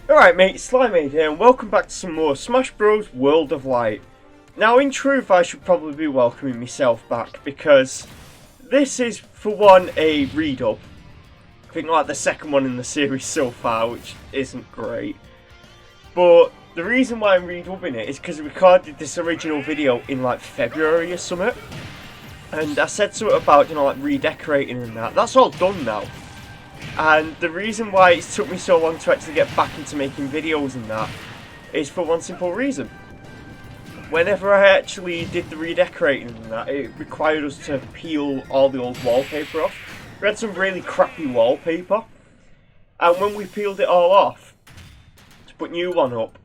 Alright mate, Slimade here and welcome back to some more Smash Bros World of Light. Now in truth I should probably be welcoming myself back because this is for one a redub. I think like the second one in the series so far, which isn't great. But the reason why I'm redubbing it is because I recorded this original video in like February or something. And I said something about, like redecorating and that. That's all done now. And the reason why it took me so long to actually get back into making videos and that is for one simple reason. Whenever I actually did the redecorating and that, it required us to peel all the old wallpaper off. We had some really crappy wallpaper. And when we peeled it all off to put new one up,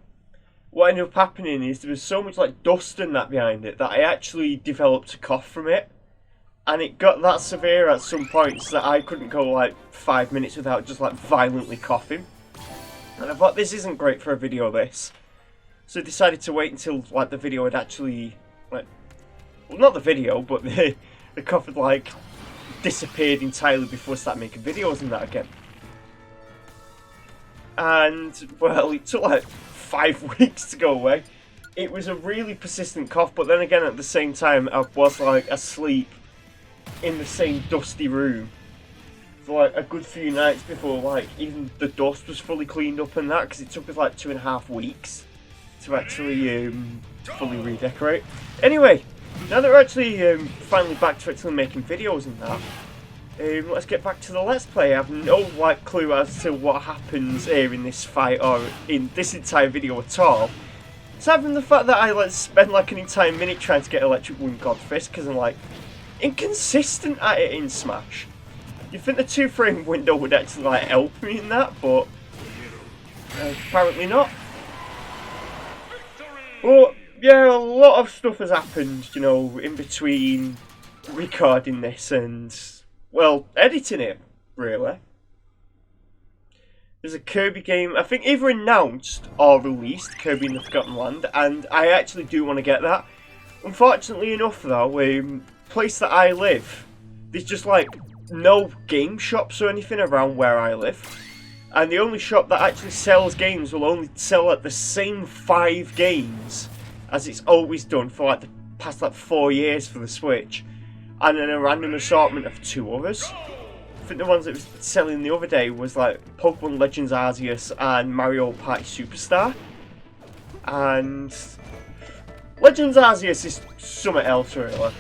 what ended up happening is there was so much like dust and that behind it that I actually developed a cough from it. And it got that severe at some points that I couldn't go like 5 minutes without just like violently coughing. And I thought this isn't great for a video this. So I decided to wait until like the video had actually well not the video, but the cough had like disappeared entirely before I started making videos and that again. And well, it took like 5 weeks to go away. It was a really persistent cough, but then again at the same time I was like asleep in the same dusty room for like a good few nights before like even the dust was fully cleaned up and that, because it took us like 2.5 weeks to actually fully redecorate. Anyway, now that we're actually finally back to actually making videos and that, let's get back to the Let's Play. I have no like clue as to what happens here in this fight or in this entire video at all. Aside from the fact that I spend like an entire minute trying to get Electric Wind Godfist because I'm like inconsistent at it in Smash. You'd think the 2-frame window would actually like help me in that, but apparently not. But yeah, a lot of stuff has happened, in between recording this and, well, editing it, really. There's a Kirby game, I think either announced or released, Kirby in the Forgotten Land, and I actually do want to get that. Unfortunately enough though, place that I live, there's just like no game shops or anything around where I live, and the only shop that actually sells games will only sell like the same 5 games as it's always done for like the past like 4 years for the Switch, and then a random assortment of 2 others. I think the ones that was selling the other day was like Pokemon Legends Arceus and Mario Party Superstar, and Legends Arceus is something else really.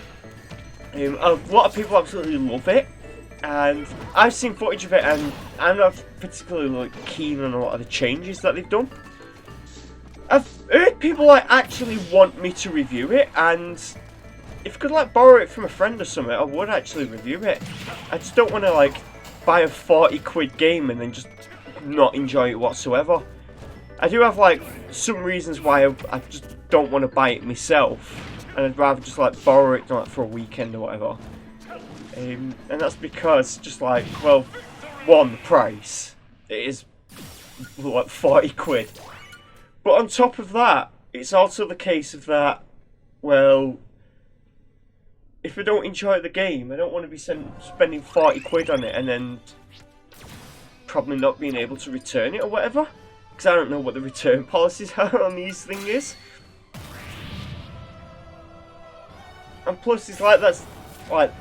A lot of people absolutely love it, and I've seen footage of it and I'm not particularly keen on a lot of the changes that they've done. I've heard people actually want me to review it, and if I could borrow it from a friend or something, I would actually review it. I just don't want to buy a 40 quid game and then just not enjoy it whatsoever. I do have some reasons why I just don't want to buy it myself, and I'd rather just borrow it for a weekend or whatever. And that's because just well, one, the price. It is 40 quid. But on top of that, it's also the case of that, well, if I don't enjoy the game, I don't want to be spending 40 quid on it and then probably not being able to return it or whatever. Because I don't know what the return policies are on these things. And plus it's that's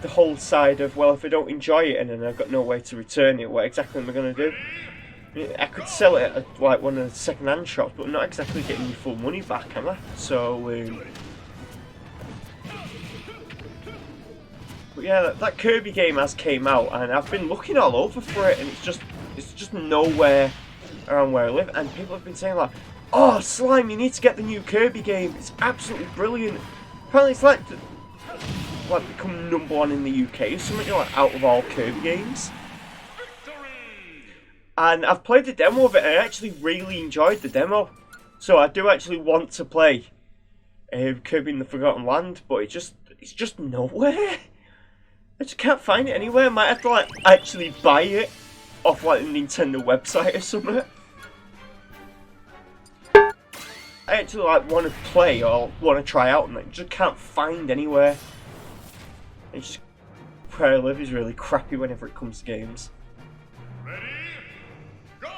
the whole side of, well, if I don't enjoy it and then I've got no way to return it, what exactly am I going to do? I could sell it at one of the second-hand shops, but I'm not exactly getting my full money back, am I? So, but yeah, that Kirby game has came out, and I've been looking all over for it, and it's just nowhere around where I live, and people have been saying oh, Slime, you need to get the new Kirby game, it's absolutely brilliant. Apparently it's become #1 in the UK or something, out of all Kirby games. And I've played the demo of it, and I actually really enjoyed the demo. So I do actually want to play Kirby in the Forgotten Land, but it's just nowhere. I just can't find it anywhere. I might have to actually buy it off the Nintendo website or something. I actually want to play or want to try out, and I just can't find anywhere. It's just where I live is really crappy whenever it comes to games. Ready? Go!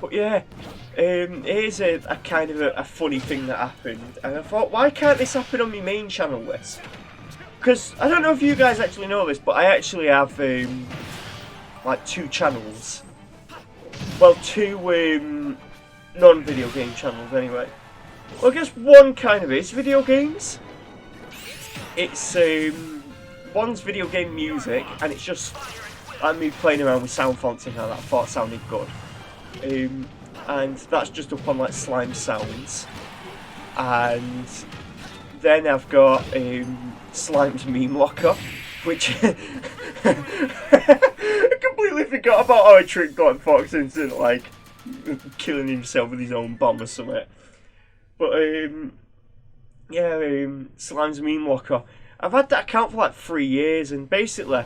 But yeah, here's a kind of a funny thing that happened, and I thought, why can't this happen on my main channel list? Because I don't know if you guys actually know this, but I actually have like 2 channels. Well, 2 non-video game channels anyway. Well, I guess one kind of is video games. It's one's video game music, and it's just like me playing around with sound fonts and how that I thought sounded good. And that's just up on like Slime Sounds. And then I've got Slime's Meme Locker, which I completely forgot about how a trick got Fox into like killing himself with his own bomb or something. But yeah, Slime's Meme Locker. I've had that account for like 3 years, and basically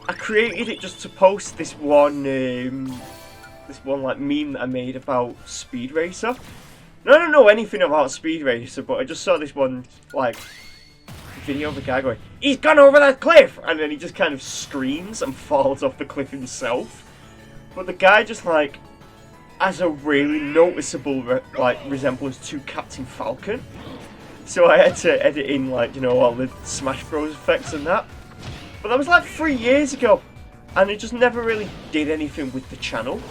I created it just to post this one like meme that I made about Speed Racer. Now, I don't know anything about Speed Racer, but I just saw this one like video of a guy going, "He's gone over that cliff!" and then he just kind of screams and falls off the cliff himself. But the guy just like has a really noticeable resemblance to Captain Falcon. So I had to edit in like, you know, all the Smash Bros effects and that. But that was like 3 years ago, and it just never really did anything with the channel.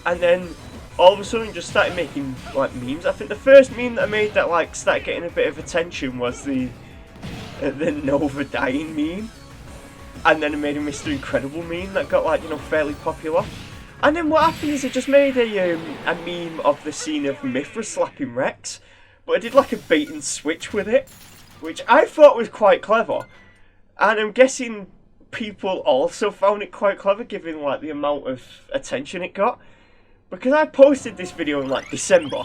And then all of a sudden just started making like memes. I think the first meme that I made that like started getting a bit of attention was the Nova dying meme. And then I made a Mr. Incredible meme that got like, you know, fairly popular. And then what happened is I just made a meme of the scene of Mythra slapping Rex, but I did like a bait and switch with it, which I thought was quite clever. And I'm guessing people also found it quite clever given like the amount of attention it got. Because I posted this video in like December,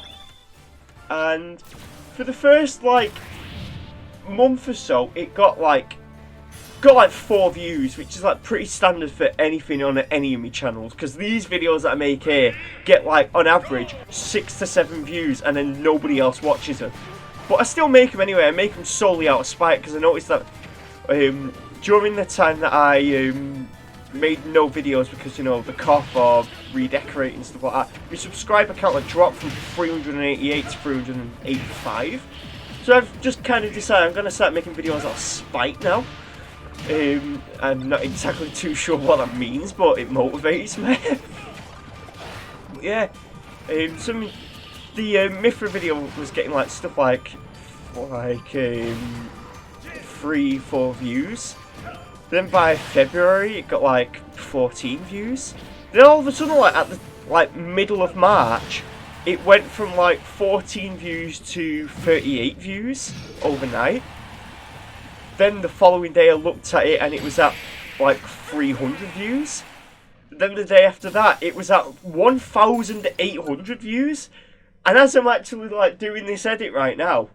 and for the first like month or so it got like 4 views, which is like pretty standard for anything on any of my channels, because these videos that I make here get like on average 6 to 7 views and then nobody else watches them. But I still make them anyway. I make them solely out of spite, because I noticed that during the time that I made no videos because, you know, the cough or redecorating and stuff like that, my subscriber count had dropped from 388 to 385. So I've just kind of decided I'm going to start making videos out of spite now. I'm not exactly too sure what that means, but it motivates me. But yeah, the Mythra video was getting like stuff like 3-4 views. Then by February it got like 14 views. Then all of a sudden, like at the middle of March, it went from like 14 views to 38 views overnight. Then the following day I looked at it and it was at like 300 views. Then the day after that it was at 1,800 views. And as I'm actually like doing this edit right now,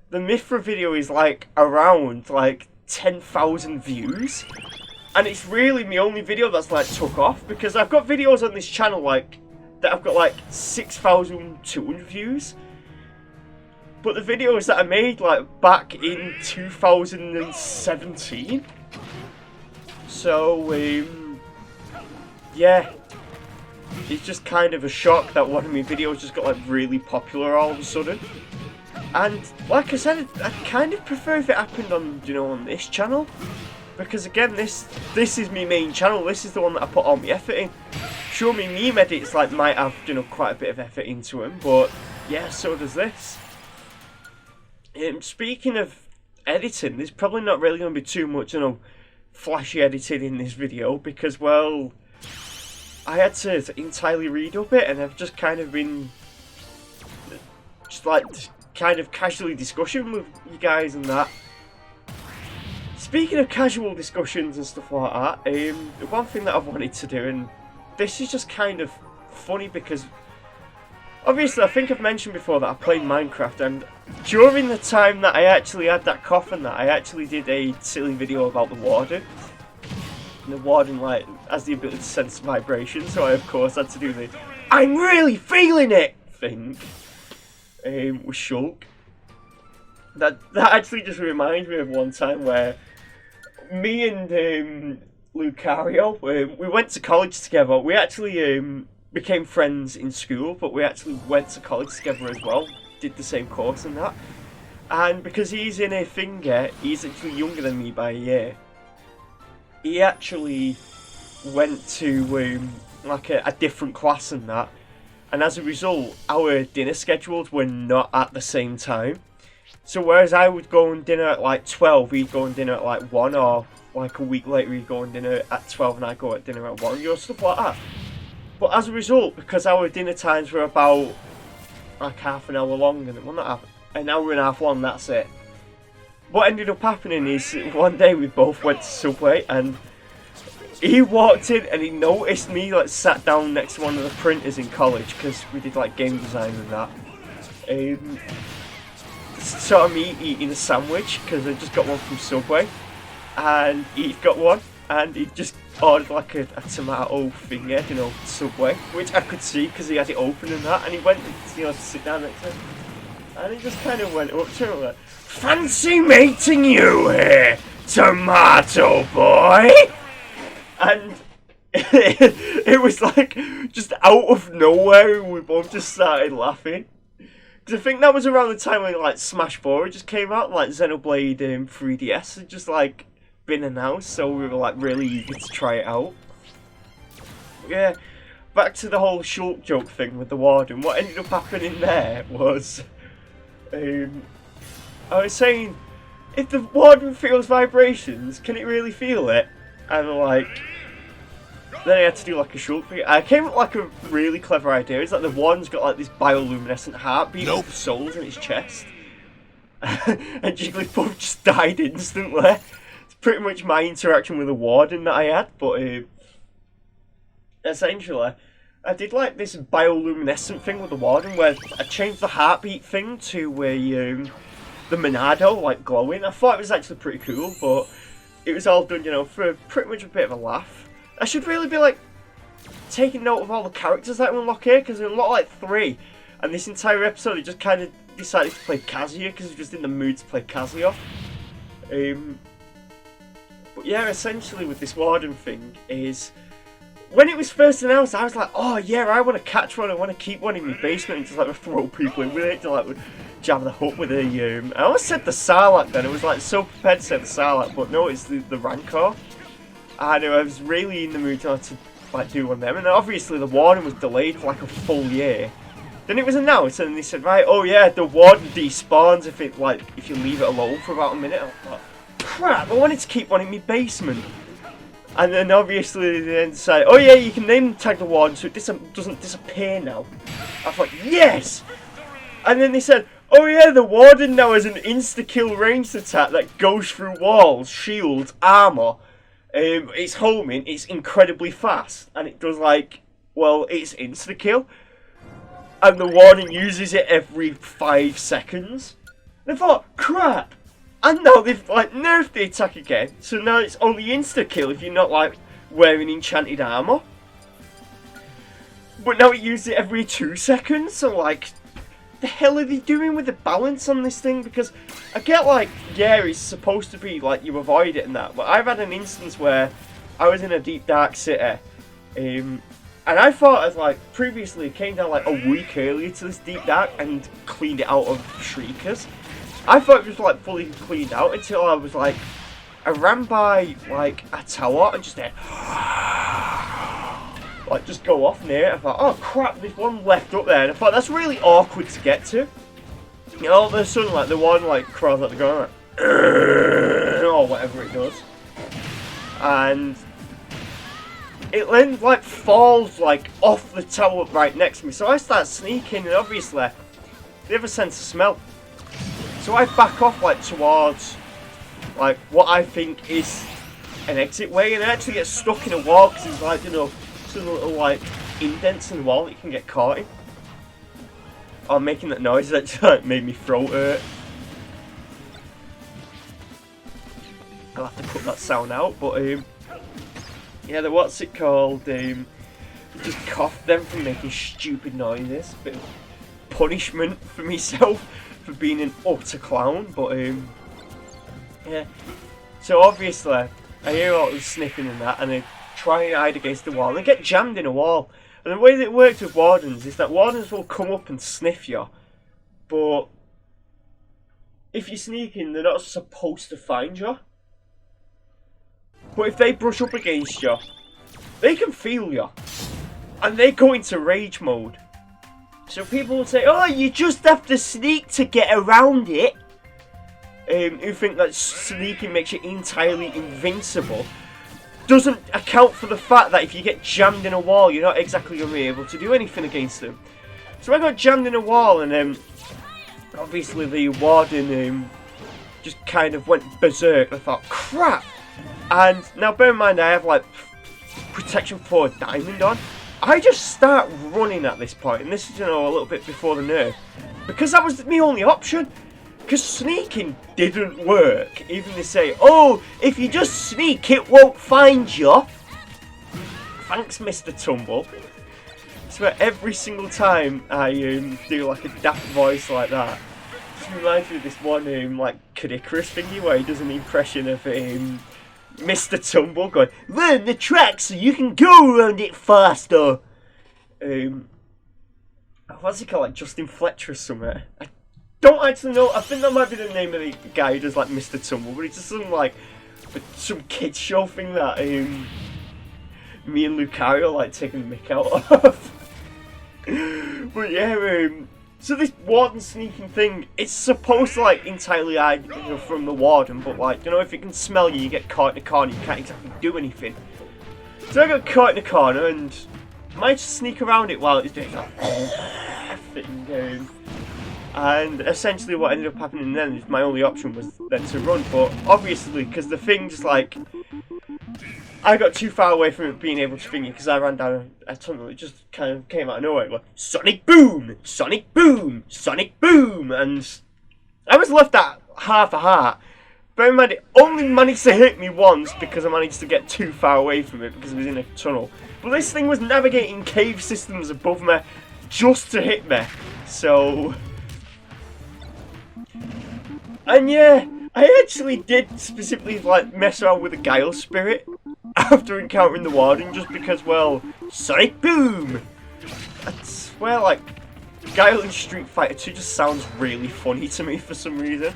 the Mythra video is like around like 10,000 views, and it's really my only video that's like took off, because I've got videos on this channel like that I've got like 6,200 views, but the videos that I made like back in 2017. So yeah, it's just kind of a shock that one of my videos just got like really popular all of a sudden. And like I said, I kind of prefer if it happened on, you know, on this channel, because again, this is my main channel. This is the one that I put all my effort in. Sure, my meme edits like might have, you know, quite a bit of effort into them, but yeah, so does this. Speaking of editing, there's probably not really going to be too much, you know, flashy editing in this video, because, well, I had to entirely read up it, and I've just kind of been just like kind of casually discussing with you guys and that. Speaking of casual discussions and stuff like that, one thing that I've wanted to do, and this is just kind of funny because obviously I think I've mentioned before that I played Minecraft, and during the time that I actually had that cough and that, I actually did a silly video about the Warden. And the Warden like has the ability to sense vibration, so I of course had to do the "I'm really feeling it" thing with Shulk. That actually just reminds me of one time where me and Lucario, we went to college together. We actually became friends in school, but we actually went to college together as well, did the same course and that. And because he's in a finger, he's actually younger than me by a year. He actually went to like a different class and that, and as a result, our dinner schedules were not at the same time. So whereas I would go on dinner at like 12, he'd go on dinner at like 1, or like a week later he'd go on dinner at 12 and I'd go at dinner at 1, stuff like that. But as a result, because our dinner times were about like half an hour long, and well, not half, an hour and a half long, that's it. What ended up happening is one day we both went to Subway, and he walked in and he noticed me like sat down next to one of the printers in college, because we did like game design and that. Saw me eating a sandwich because I just got one from Subway, and he'd got one, and he just ordered like a tomato finger, Subway, which I could see because he had it open and that, and he went to sit down next to him, and he just kind of went up to him like, "Fancy meeting you here, tomato boy!" And it was like just out of nowhere, we both just started laughing. Because I think that was around the time when like Smash 4 just came out, like Xenoblade 3DS had just like been announced, so we were like really eager to try it out. Yeah, back to the whole Shulk joke thing with the warden. What ended up happening there was, I was saying, if the warden feels vibrations, can it really feel it? And like, then I had to do like a Shulk thing. I came up with like a really clever idea. It's like the warden's got like this bioluminescent heartbeat with souls in his chest. And Jigglypuff just died instantly. It's pretty much my interaction with the warden that I had, but essentially, I did like this bioluminescent thing with the warden where I changed the heartbeat thing to the Monado like glowing. I thought it was actually pretty cool, but it was all done, for pretty much a bit of a laugh. I should really be like taking note of all the characters that I unlock here, because I unlock like 3, and this entire episode I just kind of decided to play Kazuya because I'm just in the mood to play Kazuya. But yeah, essentially with this warden thing is, when it was first announced, I was like, oh yeah, I want to catch one, I want to keep one in my basement and just like throw people in with it, to like jam the hook with a, I almost said the Sarlacc then, I was like so prepared to say the Sarlacc, but no, it's the Rancor. And I was really in the mood to like do one of them, and obviously the warden was delayed for like a full year. Then it was announced, and they said, right, oh yeah, the warden despawns if you leave it alone for about a minute. I thought, crap, I wanted to keep one in my basement. And then obviously they then decided, oh yeah, you can name tag the warden so it doesn't disappear now. I thought, yes! And then they said, oh yeah, the warden now has an insta-kill ranged attack that goes through walls, shields, armour. It's homing, it's incredibly fast, and it does it's insta-kill. And the warden uses it every 5 seconds. And I thought, crap! And now they've nerfed the attack again, so now it's only insta-kill if you're not wearing enchanted armour. But now it uses it every 2 seconds, so the hell are they doing with the balance on this thing? Because I get yeah, it's supposed to be you avoid it and that, but I've had an instance where I was in a deep dark city, and I thought as previously came down a week earlier to this deep dark and cleaned it out of shriekers. I thought it was fully cleaned out until I was I ran by a tower and just just go off near it. I thought, oh crap, there's one left up there, and I thought that's really awkward to get to. All of a sudden, the one crawls out the ground, or whatever it does, and it then falls off the tower right next to me. So I start sneaking, and obviously they have a sense of smell. So I back off towards what I think is an exit way, and I actually get stuck in a wall because there's some little indents in the wall that you can get caught in. Oh, making that noise actually made me throat hurt. I'll have to cut that sound out, but yeah, what's it called? Just coughed them from making stupid noises. Bit of punishment for myself for being an utter clown, but yeah. So obviously I hear all the sniffing and that, and I try and hide against the wall. And I get jammed in a wall. And the way that it works with wardens is that wardens will come up and sniff you, but if you're sneaking, they're not supposed to find you. But if they brush up against you, they can feel you, and they go into rage mode. So people will say, oh, you just have to sneak to get around it. Who think that sneaking makes you entirely invincible, doesn't account for the fact that if you get jammed in a wall, you're not exactly going to be able to do anything against them. So I got jammed in a wall, and obviously the warden just kind of went berserk. I thought, crap! And now bear in mind I have like protection 4 diamond on. I just start running at this point, and this is, you know, a little bit before the nerf, because that was my only option. Because sneaking didn't work. Even they say, oh, if you just sneak, it won't find you. Thanks, Mr. Tumble. So every single time I do like a daft voice like that, it just reminds me of this one like Kid Icarus thingy where he does an impression of Mr. Tumble going, learn the track so you can go around it faster. What's he called? Like Justin Fletcher or something. I don't actually know. I think that might be the name of the guy who does like Mr. Tumble, but it's just some kids show thing that me and Lucario are like taking the mick out of. But yeah, so this warden sneaking thing, it's supposed to like entirely hide from the warden, but like, you know, if it can smell you, you get caught in a corner, you can't exactly do anything. So I got caught in a corner and managed to sneak around it while it was doing that thing. And essentially what ended up happening then is my only option was then to run, but obviously, because the thing just like, I got too far away from it being able to finger because I ran down a tunnel, it just kind of came out of nowhere, like, Sonic Boom! Sonic Boom! Sonic Boom! And I was left at half a heart. Bear in mind, it only managed to hit me once because I managed to get too far away from it because it was in a tunnel. But this thing was navigating cave systems above me just to hit me, so... And yeah, I actually did specifically like mess around with the Guile Spirit after encountering the warden, just because, well, Sonic Boom! I swear, like, Guile in Street Fighter 2 just sounds really funny to me for some reason.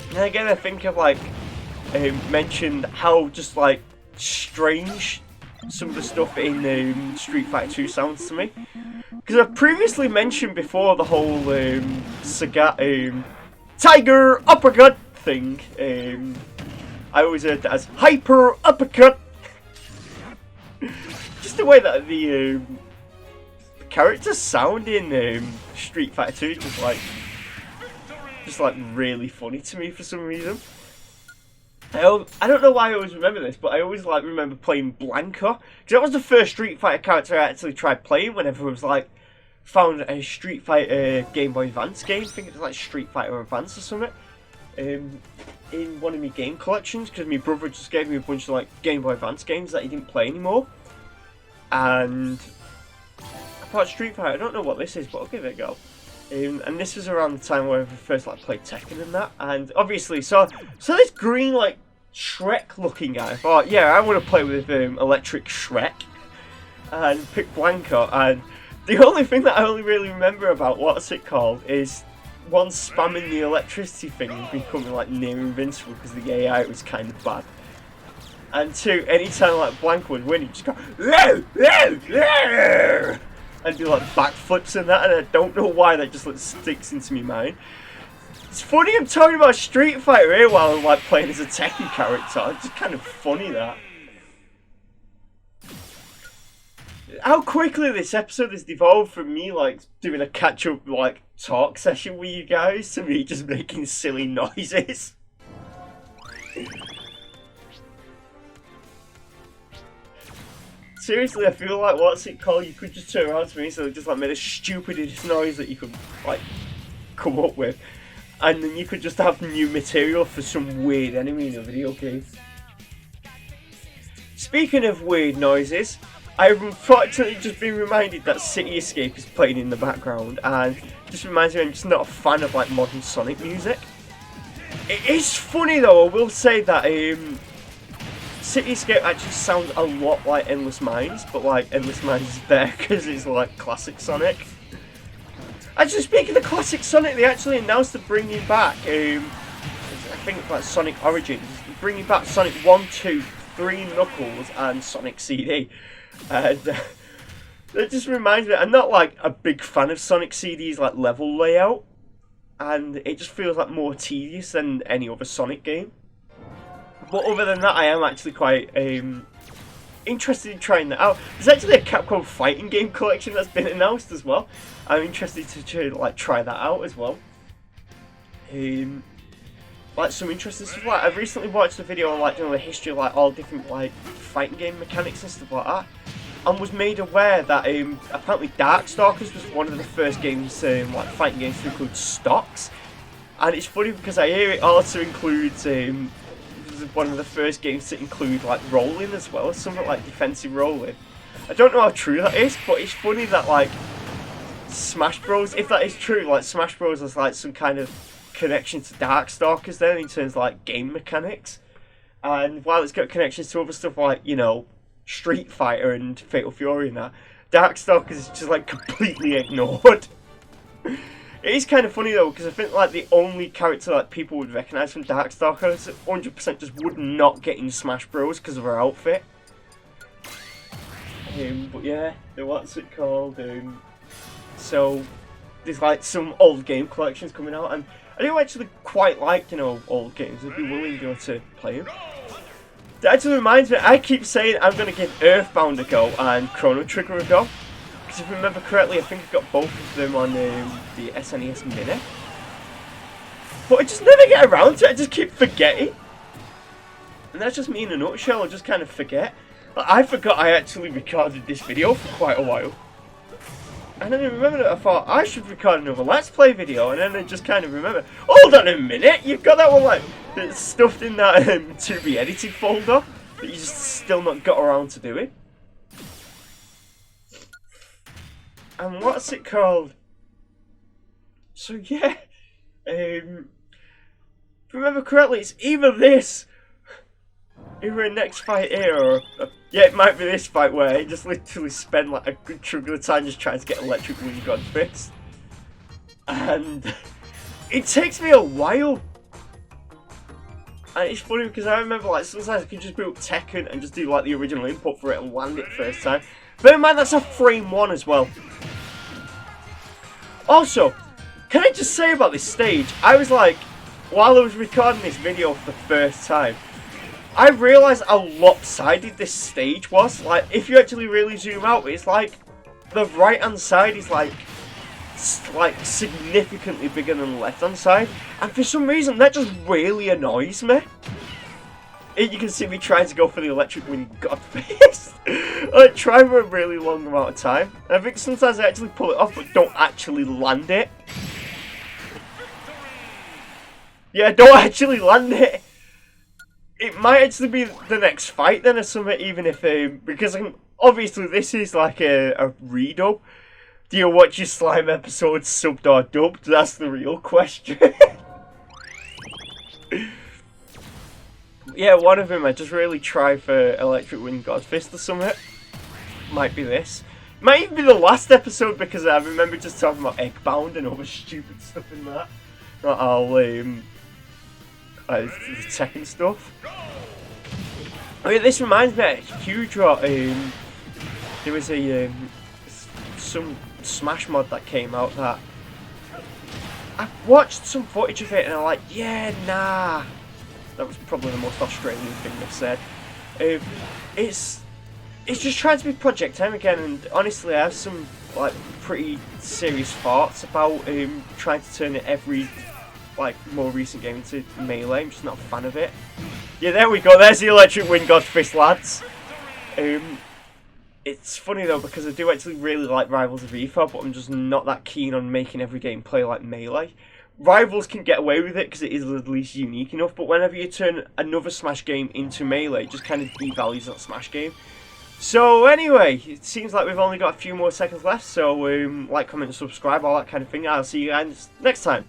And again, I think I've like mentioned how just like strange some of the stuff in Street Fighter 2 sounds to me. Because I've previously mentioned before the whole Tiger Uppercut thing. I always heard that as Hyper Uppercut. Just the way that the characters sound in Street Fighter 2 is just like really funny to me for some reason. I don't know why I always remember this, but I always like remember playing Blanka, because that was the first Street Fighter character I actually tried playing whenever I was like found a Street Fighter Game Boy Advance game. I think it was like Street Fighter Advance or something. In one of my game collections, because my brother just gave me a bunch of like Game Boy Advance games that he didn't play anymore. And I thought Street Fighter, I don't know what this is, but I'll give it a go. And this was around the time where I first like played Tekken and that, and obviously so this green like Shrek looking guy, I thought, yeah, I want to play with Electric Shrek, and pick Blanka. And the only thing that I only really remember about what's it called is one, spamming the electricity thing and becoming like near invincible because the AI was kind of bad, and two, anytime like Blanka would win, he'd just go "Low, low, low," and do like backflips and that, and I don't know why that just like sticks into my mind. It's funny I'm talking about Street Fighter here while I'm like playing as a Tekken character. It's just kind of funny that. How quickly this episode has devolved from me like doing a catch-up like talk session with you guys to me just making silly noises. Seriously, I feel like what's it called? You could just turn around to me and just like made the stupidest noise that you could like come up with, and then you could just have new material for some weird enemy in a video game. Speaking of weird noises, I've unfortunately just been reminded that City Escape is playing in the background, and just reminds me I'm just not a fan of like modern Sonic music. It is funny though, I will say that Cityscape actually sounds a lot like Endless Mines, but like Endless Mines is better because it's like classic Sonic. Actually, speaking of classic Sonic, they actually announced they're bringing back, I think it's like Sonic Origins, bringing back Sonic 1, 2, 3 Knuckles and Sonic CD. And it just reminds me, I'm not like a big fan of Sonic CD's like level layout, and it just feels like more tedious than any other Sonic game. But other than that, I am actually quite interested in trying that out. There's actually a Capcom fighting game collection that's been announced as well. I'm interested to like try that out as well. Like some interesting stuff. Like I've recently watched a video on like the history of like all different like fighting game mechanics and stuff like that, and was made aware that apparently Darkstalkers was one of the first games, like fighting games, to include stocks. And it's funny because I hear it also includes one of the first games to include like rolling as well, something like defensive rolling. I don't know how true that is, but it's funny that like Smash Bros, if that is true, like Smash Bros has like some kind of connection to Darkstalkers then in terms of like game mechanics. And while it's got connections to other stuff like, you know, Street Fighter and Fatal Fury and that, Darkstalkers is just like completely ignored. It is kind of funny though, because I think like the only character that people would recognise from Darkstalkers 100% just would not get in Smash Bros because of her outfit. But yeah, what's it called? So there's like some old game collections coming out, and I do actually quite like, you know, old games. I'd be willing to play them. That actually reminds me, I keep saying I'm going to give Earthbound a go and Chrono Trigger a go. Because if I remember correctly, I think I got both of them on the SNES Mini. But I just never get around to it, I just keep forgetting. And that's just me in a nutshell, I just kind of forget. Like, I forgot I actually recorded this video for quite a while. And then I remembered it, I thought I should record another Let's Play video, and then I just kind of remembered, hold on a minute, you've got that one like that's stuffed in that to be edited folder that you just still not got around to doing. And what's it called? So yeah, if I remember correctly, it's either this, either a next fight here, or yeah, it might be this fight where I just literally spend like a good chunk of the time just trying to get Electric Wind God Fist, and it takes me a while. And it's funny because I remember like sometimes I can just boot Tekken and just do like the original input for it and land it first time. Bear in mind that's a frame 1 as well. Also, can I just say about this stage, I was like, while I was recording this video for the first time, I realised how lopsided this stage was. Like, if you actually really zoom out, it's like the right hand side is like significantly bigger than the left hand side, and for some reason that just really annoys me. You can see me trying to go for the Electric Wind God Fist. I try for a really long amount of time. I think sometimes I actually pull it off but don't actually land it. Yeah, don't actually land it. It might actually be the next fight then or something, even if because obviously this is like a redub. Do you watch your Slime episodes subbed or dubbed? That's the real question. Yeah, one of them I just really try for Electric Wind God Fist or something. Might be this. Might even be the last episode because I remember just talking about Eggbound and all the stupid stuff in that. Not all the Tekken stuff. I mean, this reminds me of a huge lot. There was some Smash mod that came out that I watched some footage of it and I'm like, yeah, nah. That was probably the most Australian thing they've said. It's just trying to be Project M again, and honestly I have some like pretty serious thoughts about trying to turn every like more recent game into Melee. I'm just not a fan of it. Yeah, there we go, there's the Electric Wind God Fist, lads. It's funny though because I do actually really like Rivals of Aether, but I'm just not that keen on making every game play like Melee. Rivals can get away with it because it is at least unique enough, but whenever you turn another Smash game into Melee, it just kind of devalues that Smash game. So anyway, it seems like we've only got a few more seconds left, so like, comment, and subscribe, all that kind of thing. I'll see you guys next time.